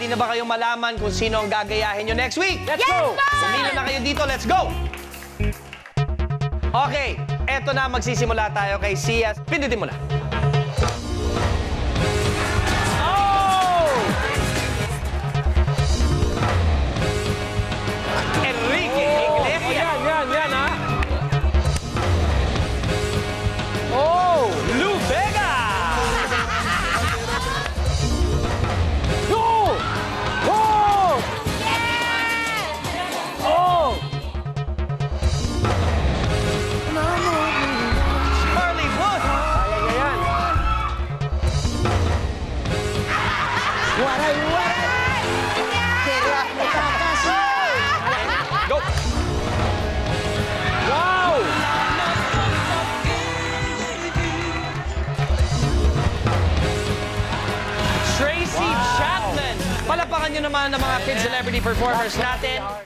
Ready na ba kayong malaman kung sino ang gagayahin nyo next week? Let's go! Sumila na kayo dito, let's go! Okay, eto na, magsisimula tayo kay Sia. Pindutin mo na. Oh! Enrique Iglesias. Yan, ha? Oh! Lou Vega! Go! Oh! Oh! Charlie Puth! Ayan. Waray! Go! Wow! Tracy Chapman! Palapakan nyo naman ang mga kids celebrity performers natin.